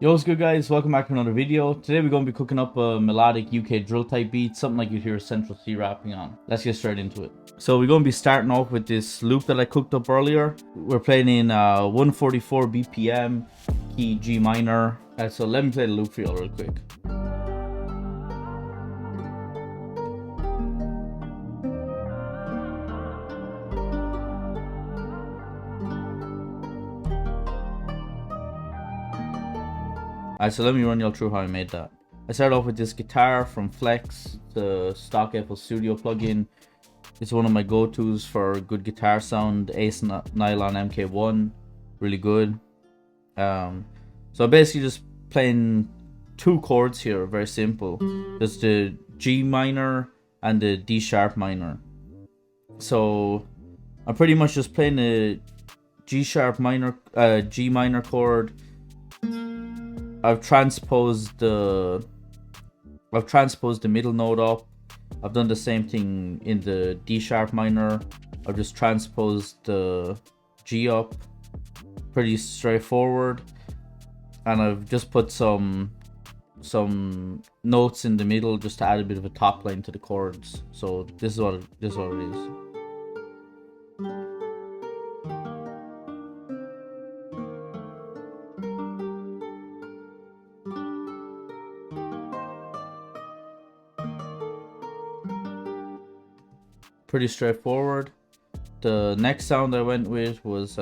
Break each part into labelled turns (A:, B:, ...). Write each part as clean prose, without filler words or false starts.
A: Yo, what's good, guys? Welcome back to another video. Today we're going to be cooking up a melodic UK drill type beat, something like you'd hear Central C rapping on. Let's get straight into it. So we're going to be starting off with this loop that I cooked up earlier. We're playing in 144 BPM, key G minor. So let me play the loop for you real quick. Alright, so let me run you all through how I made that. I started off with this guitar from Flex, the stock FL Studio plugin. It's one of my go-tos for good guitar sound. Ace Nylon MK1, really good. So basically just playing two chords here, very simple. Just the G minor and the D sharp minor. So I'm pretty much just playing the G sharp minor, G minor chord. I've transposed the middle note up. I've done the same thing in the D sharp minor. I've just transposed the G up. Pretty straightforward. And I've just put some notes in the middle just to add a bit of a top line to the chords. So this is what it is. Pretty straightforward. The next sound I went with was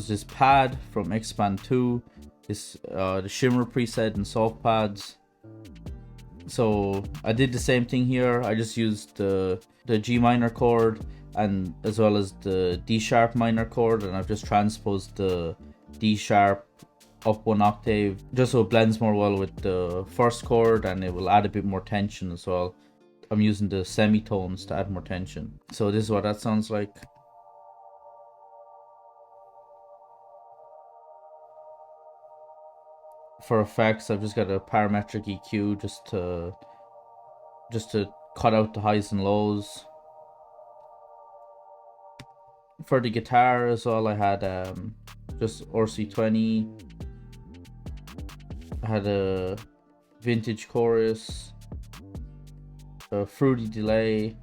A: this pad from Expand 2. This the shimmer preset and soft pads. So I did the same thing here. I just used the G minor chord and as well as the D sharp minor chord, and I've just transposed the D sharp up one octave just so it blends more well with the first chord, and it will add a bit more tension as well. I'm using the semitones to add more tension. So this is what that sounds like. For effects, I've just got a parametric EQ just to cut out the highs and lows. For the guitar as well, I had just RC20. I had a vintage chorus, a fruity delay,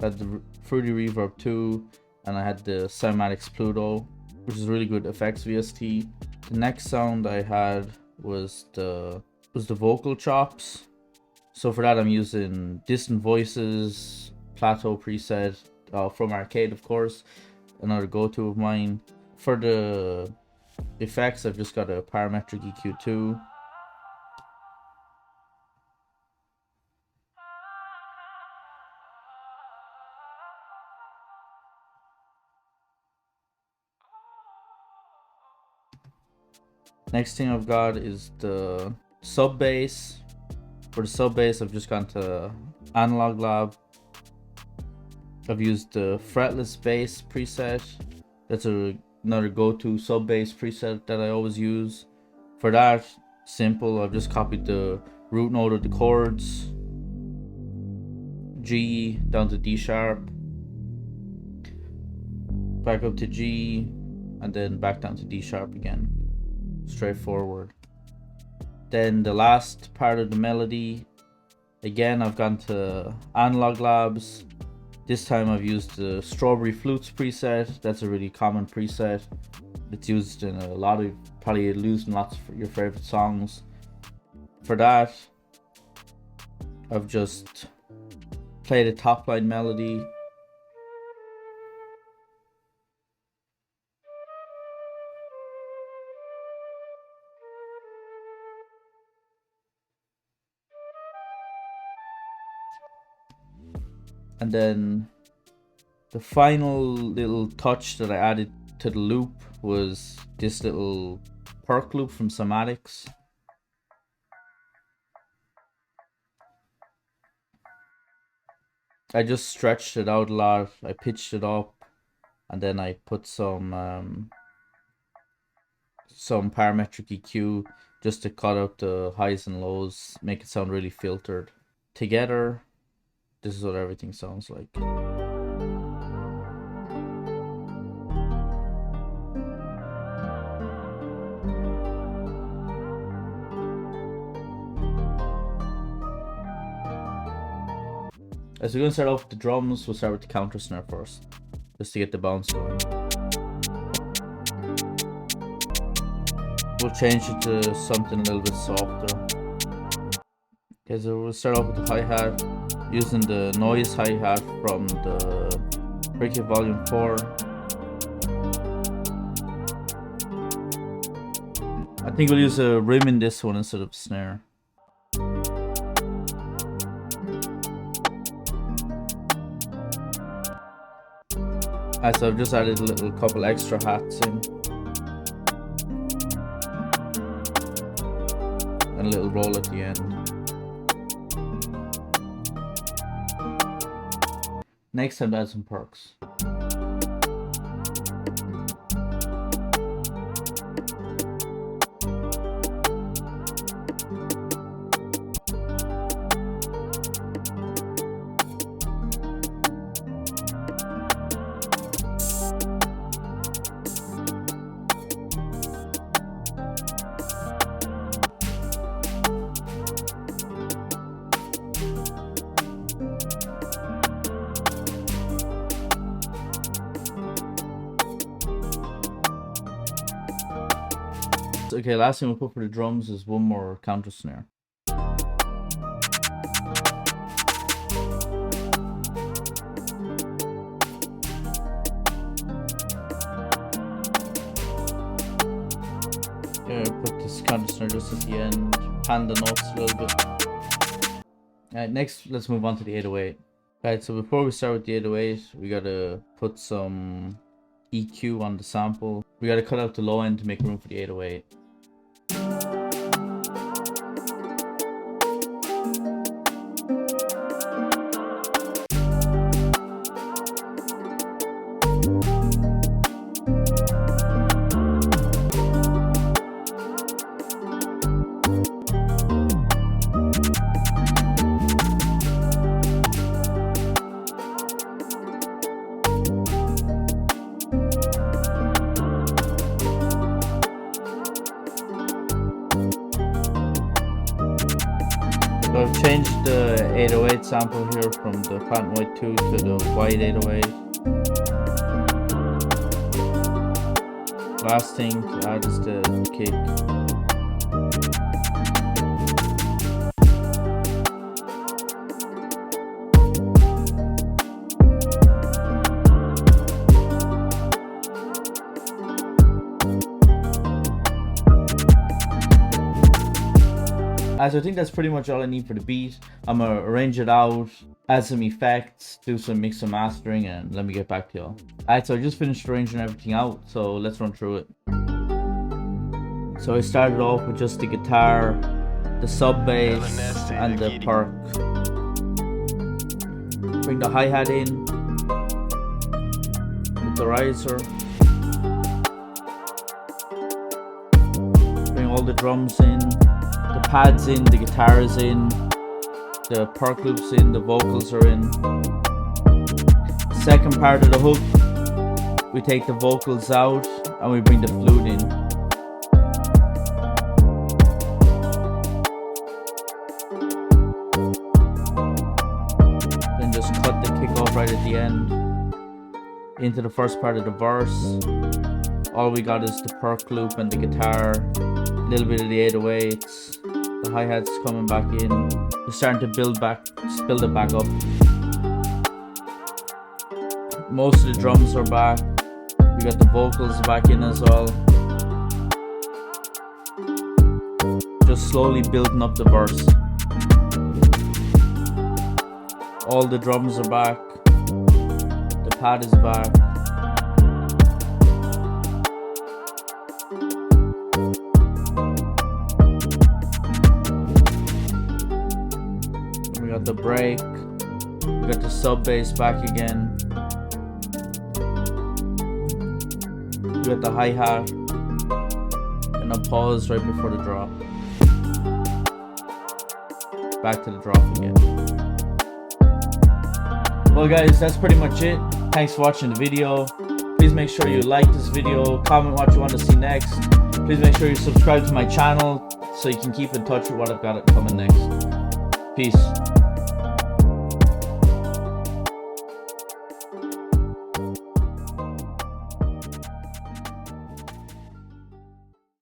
A: I had the fruity reverb 2, and I had the Cymatics Pluto, which is really good effects VST. The next sound I had was the vocal chops. So for that I'm using Distant Voices Plateau preset from Arcade, of course, another go-to of mine. For the effects, I've just got a parametric EQ2. Next thing I've got is the sub bass. For the sub bass, I've just gone to Analog Lab. I've used the fretless bass preset. That's another go-to sub bass preset that I always use. For that, simple. I've just copied the root note of the chords, G down to D sharp, back up to G, and then back down to D sharp again. Straightforward. Then the last part of the melody, again I've gone to Analog Labs. This time I've used the Strawberry Flutes preset. That's a really common preset. It's used in a lot of, probably used in lots of your favorite songs. For that, I've just played a top line melody. And then the final little touch that I added to the loop was this little Perc Loop from Cymatics. I just stretched it out a lot. I pitched it up, and then I put some parametric EQ just to cut out the highs and lows, make it sound really filtered. Together, this is what everything sounds like. As we're gonna start off with the drums, we'll start with the counter snare first, just to get the bounce going. We'll change it to something a little bit softer. Okay, so we'll start off with the hi-hat, using the noise hi-hat from the Perc Loop Volume 4. I think we'll use a rim in this one instead of snare. Alright, so I've just added a little couple extra hats in. And a little roll at the end. Next time to add some percs. Okay, last thing we'll put for the drums is one more counter snare. Okay, put this counter snare just at the end, pan the notes a little bit. Alright, next let's move on to the 808. Alright, so before we start with the 808, we gotta put some EQ on the sample. We gotta cut out the low end to make room for the 808. So I've changed the 808 sample here from the Fat and White 2 to the White 808. Last thing to add is the kick. So I think that's pretty much all I need for the beat. I'm gonna arrange it out, add some effects, do some mix and mastering, and let me get back to y'all. Alright, so I just finished arranging everything out, so let's run through it. So I started off with just the guitar, the sub bass, and the perc. Bring the hi-hat in, with the riser. Bring all the drums in. The pads in, the guitar is in, the Perc Loop's in, the vocals are in. Second part of the hook, we take the vocals out and we bring the flute in. Then just cut the kick off right at the end into the first part of the verse. All we got is the Perc Loop and the guitar, a little bit of the 808s. The hi-hat's coming back in. We're starting to build it back up. Most of the drums are back. We got the vocals back in as well. Just slowly building up the verse. All the drums are back. The pad is back. We got the break, we got the sub bass back again, we got the hi-hat, and a pause right before the drop. Back to the drop again. Well guys, that's pretty much it. Thanks for watching the video. Please make sure you like this video, comment what you want to see next. Please make sure you subscribe to my channel so you can keep in touch with what I've got coming next. Peace.